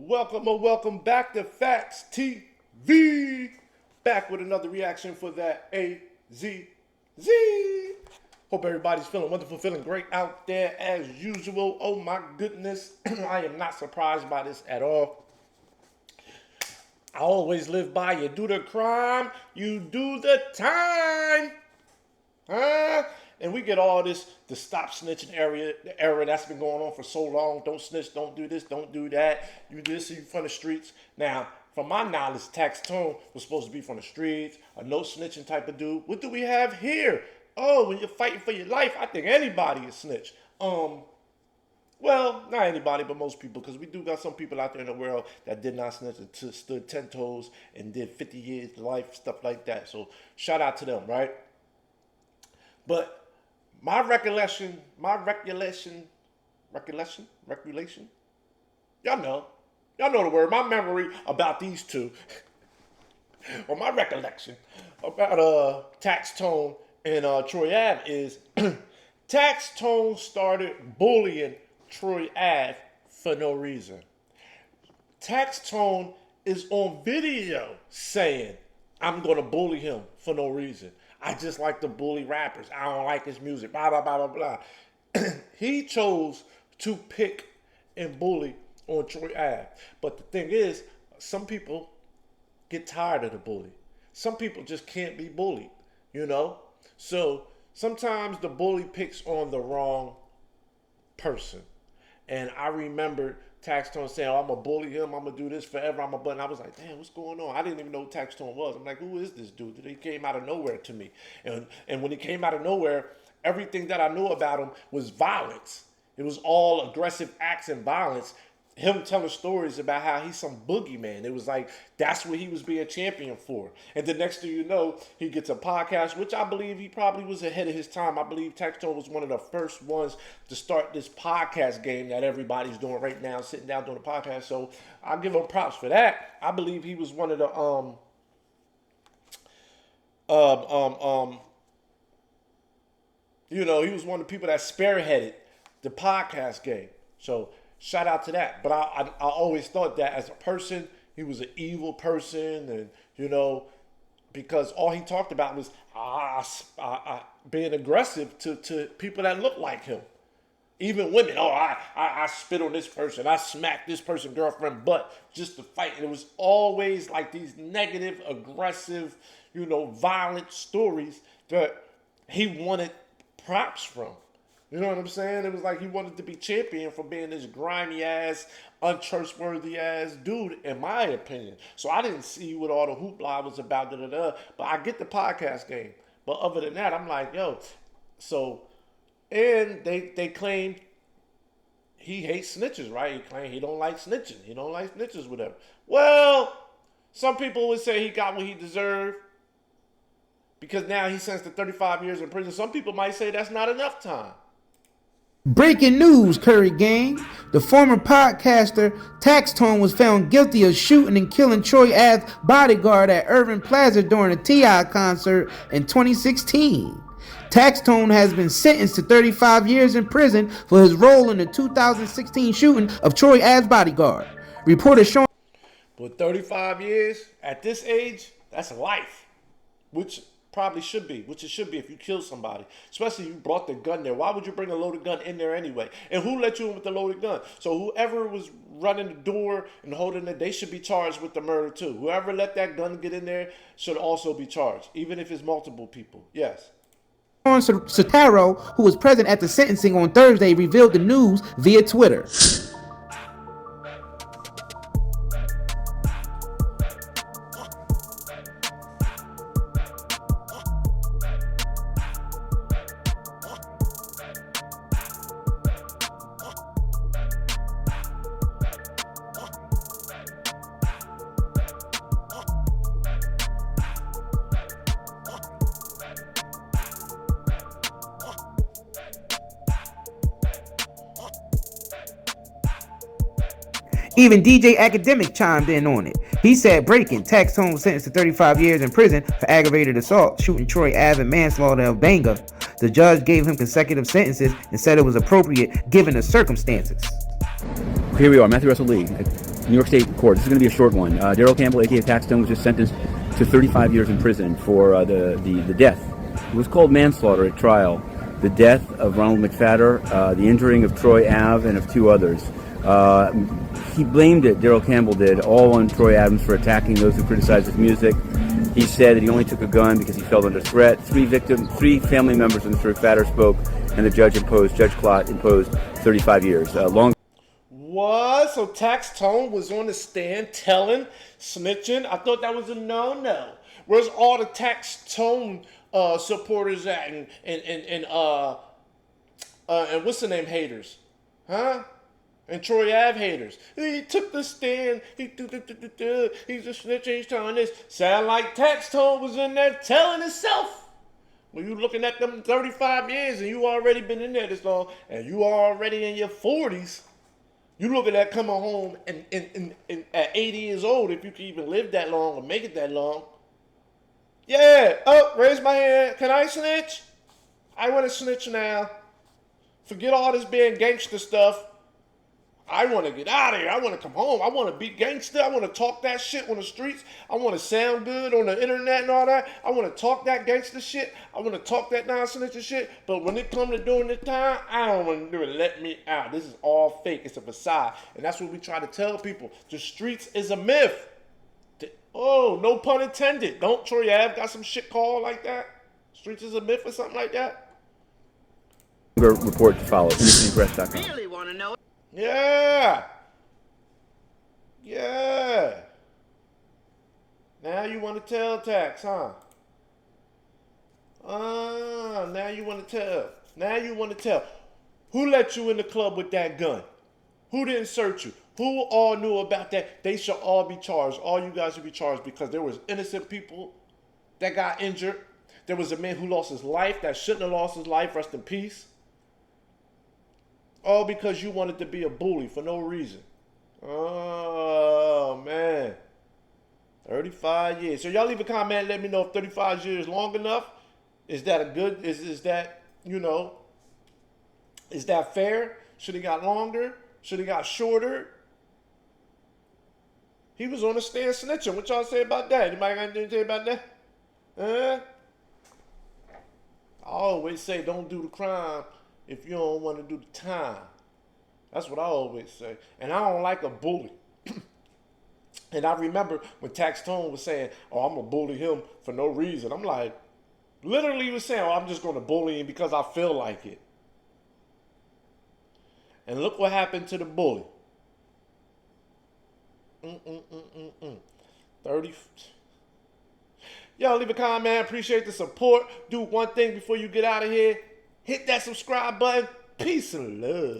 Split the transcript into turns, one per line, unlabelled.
Welcome back to Facts TV. Back with another reaction for that AZZ. Hope everybody's feeling wonderful, feeling great out there as usual. Oh my goodness, I am not surprised by this at all. I always live by you do the crime, you do the time. And we get all this, the stop snitching era that's been going on for so long. Don't snitch, don't do this, don't do that. You do this in front of the streets. Now, from my knowledge, Taxstone was supposed to be from the streets, a no snitching type of dude. What do we have here? Oh, when you're fighting for your life, I think anybody is snitch. Well, not anybody, but most people, because we do got some people out there in the world that did not snitch and stood 10 toes and did 50 years life, stuff like that. So shout out to them, right? But my recollection, y'all know the word, my memory about these two, or my recollection about Taxstone and Troy Ave is Taxstone started bullying Troy Ave for no reason. Taxstone is on video saying, I'm going to bully him for no reason. I just like to bully rappers. I don't like his music, blah, blah, blah, blah, blah. He chose to pick and bully on Troy Ave. But the thing is, some people get tired of the bully. Some people just can't be bullied, you know? So sometimes the bully picks on the wrong person. And I remember Taxstone saying, oh, I'm going to bully him. I'm going to do this forever. I'm a button. I was like, damn, what's going on? I didn't even know who Taxstone was. I'm like, who is this dude? He came out of nowhere to me. And when he came out of nowhere, everything that I knew about him was violence. It was all aggressive acts and violence. Him telling stories about how he's some boogeyman. It was like, that's what he was being champion for. And the next thing you know, he gets a podcast, which I believe he probably was ahead of his time. I believe Taxstone was one of the first ones to start this podcast game that everybody's doing right now, sitting down doing a podcast. So I'll give him props for that. I believe he was one of the, he was one of the people that spearheaded the podcast game. So shout out to that. But I always thought that as a person, he was an evil person. And, because all he talked about was being aggressive to people that look like him. Even women. Oh, I spit on this person. I smacked this person's girlfriend butt just to fight. And it was always like these negative, aggressive, violent stories that he wanted props from. You know what I'm saying? It was like he wanted to be champion for being this grimy ass, untrustworthy ass dude, in my opinion. So I didn't see what all the hoopla was about, but I get the podcast game. But other than that, I'm like, yo, so, and they claim he hates snitches, right? He claimed he don't like snitching. He don't like snitches, whatever. Well, some people would say he got what he deserved because now he's sentenced to 35 years in prison. Some people might say that's not enough time.
Breaking news, Curry gang. The former podcaster Taxstone was found guilty of shooting and killing Troy Ave's Bodyguard at Irving Plaza during a T.I. concert in 2016. Taxstone has been sentenced to 35 years in prison for his role in the 2016 shooting of Troy Ave's Bodyguard. Reporters showing.
But 35 years at this age, that's life, which probably should be, which it should be if you kill somebody, especially if you brought the gun there. Why would you bring a loaded gun in there anyway? And who let you in with the loaded gun? So whoever was running the door and holding it, they should be charged with the murder too. Whoever let that gun get in there should also be charged, even if it's multiple people. Yes.
Sotaro, who was present at the sentencing on Thursday, revealed the news via Twitter. Even DJ Academic chimed in on it. He said, breaking, Taxstone was sentenced to 35 years in prison for aggravated assault, shooting Troy Ave and manslaughter of Banga. The judge gave him consecutive sentences and said it was appropriate given the circumstances.
Here we are, Matthew Russell Lee, New York State Court. This is going to be a short one. Daryl Campbell, a.k.a. Taxstone, was just sentenced to 35 years in prison for the death. It was called manslaughter at trial. The death of Ronald McFadder, the injuring of Troy Ave, and of two others. He blamed it, Daryl Campbell did, all on Troy Adams for attacking those who criticized his music. He said that he only took a gun because he felt under threat. Three family members of Mr. McFadder spoke, and the Judge Klott imposed 35 years.
What? So Taxstone was on the stand telling, snitching? I thought that was a no-no. Where's all the Taxstone supporters at and what's the name, haters? Huh? And Troy Ave haters. He took the stand. He's a snitch. He's telling this. Sound like Taxstone was in there telling himself. When you looking at them 35 years and you already been in there this long and you already in your 40s, you looking at coming home and at 80 years old, if you can even live that long or make it that long. Yeah. Oh, raise my hand. Can I snitch? I want to snitch now. Forget all this being gangster stuff. I want to get out of here. I want to come home. I want to be gangster. I want to talk that shit on the streets. I want to sound good on the internet and all that. I want to talk that gangster shit. I want to talk that non-snitcher shit. But when it comes to doing this time, I don't want to do it. Let me out. This is all fake. It's a facade. And that's what we try to tell people. The streets is a myth. Oh, no pun intended. Don't Troy Ave got some shit called like that? Streets is a myth or something like that?
Report to follow. InnerCityPress.com.
Really want to know it?
Yeah. Yeah. Now you want to tell Tax, huh? Now you want to tell. Now you want to tell. Who let you in the club with that gun? Who didn't search you? Who all knew about that? They should all be charged. All you guys should be charged because there was innocent people that got injured. There was a man who lost his life that shouldn't have lost his life. Rest in peace. All because you wanted to be a bully for no reason. Oh, man. 35 years. So y'all leave a comment and let me know if 35 years is long enough. Is that a good, is that, you know, is that fair? Should he got longer? Should he got shorter? He was on the stand snitching. What y'all say about that? Anybody got anything to say about that? I always say don't do the crime if you don't want to do the time. That's what I always say. And I don't like a bully. And I remember when Taxstone was saying, oh, I'm going to bully him for no reason. I'm like, literally he was saying, oh, I'm just going to bully him because I feel like it. And look what happened to the bully. 30. Y'all leave a comment. Appreciate the support. Do one thing before you get out of here. Hit that subscribe button. Peace and love.